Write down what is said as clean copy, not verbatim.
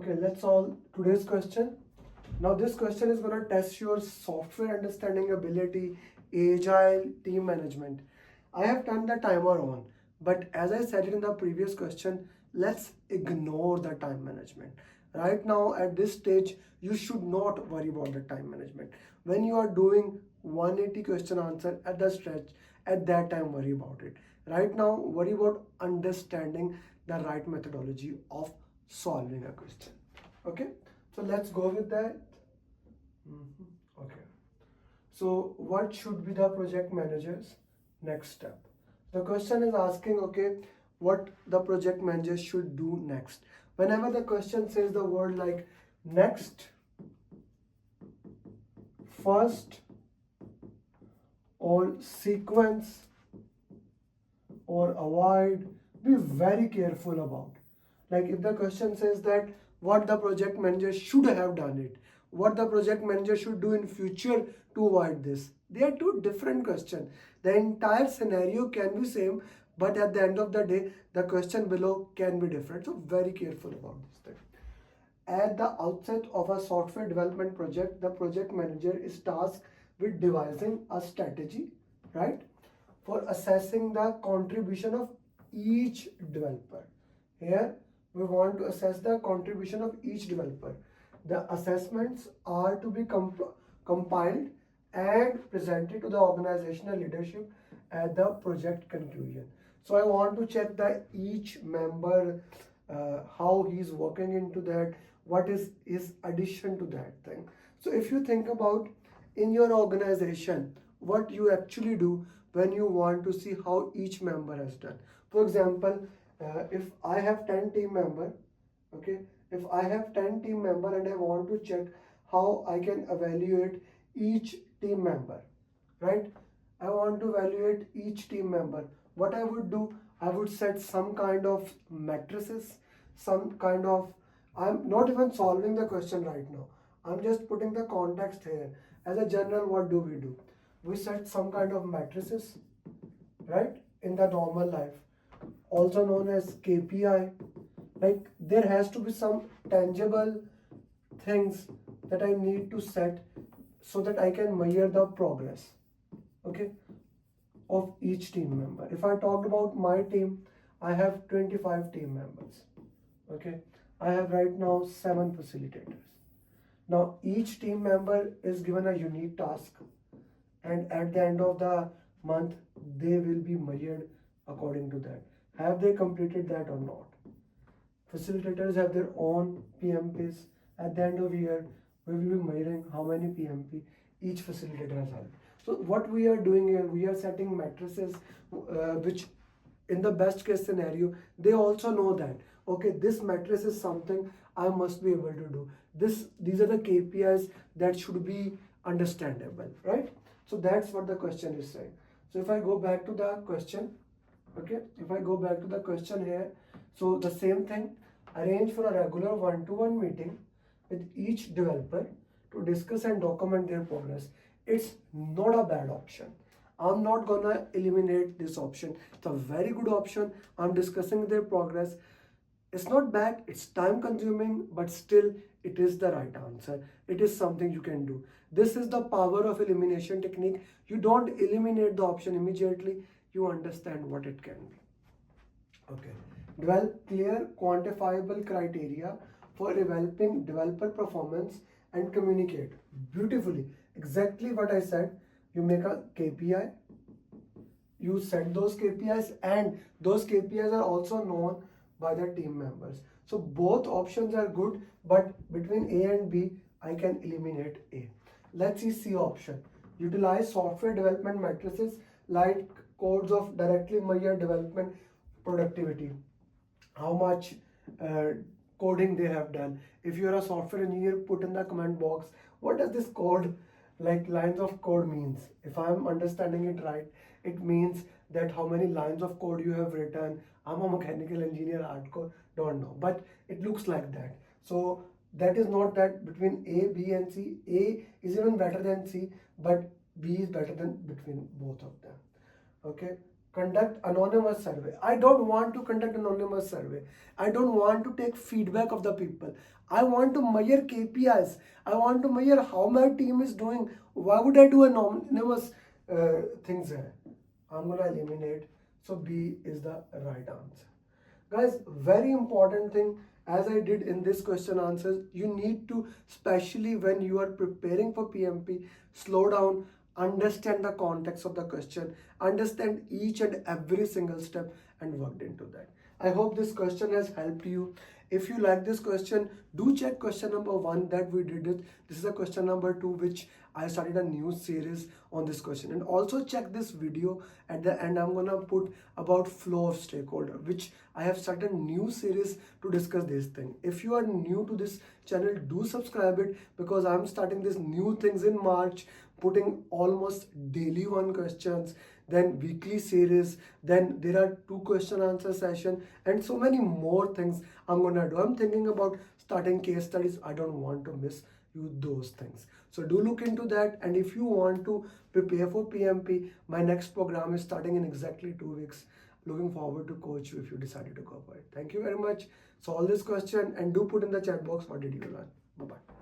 Okay, let's solve today's question. Now this question is going to test your software understanding ability, agile, team management. I have turned the timer on, but as I said it in the previous question, let's ignore the time management. Right now at this stage, you should not worry about the time management. When you are doing 180 question answer at the stretch, at that time worry about it. Right now, worry about understanding the right methodology of solving a question. Okay, so let's go with that. Okay, so what should be the project manager's next step? The question is asking, okay, what the project manager should do next. Whenever the question says the word like next, first, or sequence, or avoid, be very careful about. Like if the question says that what the project manager should have done it, what the project manager should do in future to avoid this, they are two different questions. The entire scenario can be same, but at the end of the day the question below can be different, so very careful about this thing. At the outset of a software development project, the project manager is tasked with devising a strategy, right, for assessing the contribution of each developer. Here we want to assess the contribution of each developer. The assessments are to be compiled and presented to the organizational leadership at the project conclusion. So I want to check the each member, how he's working into that, what is his addition to that thing. So if you think about in your organization, what you actually do when you want to see how each member has done. For example, if I have 10 team member, okay, if I have 10 team member and I want to check how I can evaluate each team member, right? I want to evaluate each team member. What I would do, I would set some kind of matrices, some kind of, I'm not even solving the question right now. I'm just putting the context here. As a general, what do? We set some kind of matrices, right, in the normal life, also known as KPI. Like there has to be some tangible things that I need to set so that I can measure the progress, okay, of each team member. If I talk about my team, I have 25 team members, okay. I have right now 7 facilitators. Now each team member is given a unique task, and at the end of the month they will be measured according to that. Have they completed that or not? Facilitators have their own PMPs. At the end of the year, we will be measuring how many PMP each facilitator has had. So what we are doing here, we are setting matrices which in the best case scenario, they also know that, okay, this matrix is something I must be able to do. These are the KPIs that should be understandable, right? So that's what the question is saying. So if I go back to the question, okay, if I go back to the question here, so the same thing, arrange for a regular one-to-one meeting with each developer to discuss and document their progress. It's not a bad option. I'm not gonna eliminate this option. It's a very good option. I'm discussing their progress. It's not bad, it's time consuming, but still it is the right answer. It is something you can do. This is the power of elimination technique. You don't eliminate the option immediately, you understand what it can be. Okay. Develop clear quantifiable criteria for developing developer performance and communicate beautifully. Exactly what I said. You make a KPI, you set those KPIs, and those KPIs are also known by the team members. So both options are good, but between A and B, I can eliminate A. Let's see C option. Utilize software development matrices like codes of directly measure development productivity. How much coding they have done. If you're a software engineer, put in the comment box, what does this code, like lines of code means? If I'm understanding it right, it means that how many lines of code you have written. I'm a mechanical engineer, hardcore, don't know, but it looks like that. So that is not that between A, B and C. A is even better than C, but B is better than between both of them. Okay, conduct anonymous survey. I don't want to conduct anonymous survey. I don't want to take feedback of the people. I want to measure KPIs. I want to measure how my team is doing. Why would I do anonymous things here? I'm gonna eliminate. So B is the right answer. Guys, very important thing, as I did in this question answers, you need to, especially when you are preparing for PMP, slow down, understand the context of the question, understand each and every single step and worked into that. I hope this question has helped you. If you like this question, do check question number 1 that we did it. This is a question number 2 which I started a new series on this question. And also check this video at the end. I'm gonna put about flow of stakeholder, which I have started a new series to discuss this thing. If you are new to this channel, do subscribe it, because I'm starting these new things in March, putting almost daily one questions, then weekly series, then there are 2 question answer session, and so many more things I'm gonna do. I'm thinking about starting case studies. I don't want to miss you those things. So do look into that. And if you want to prepare for PMP, my next program is starting in exactly 2 weeks. Looking forward to coach you if you decided to go for it. Thank you very much. Solve this question and do put in the chat box what did you learn. Bye bye.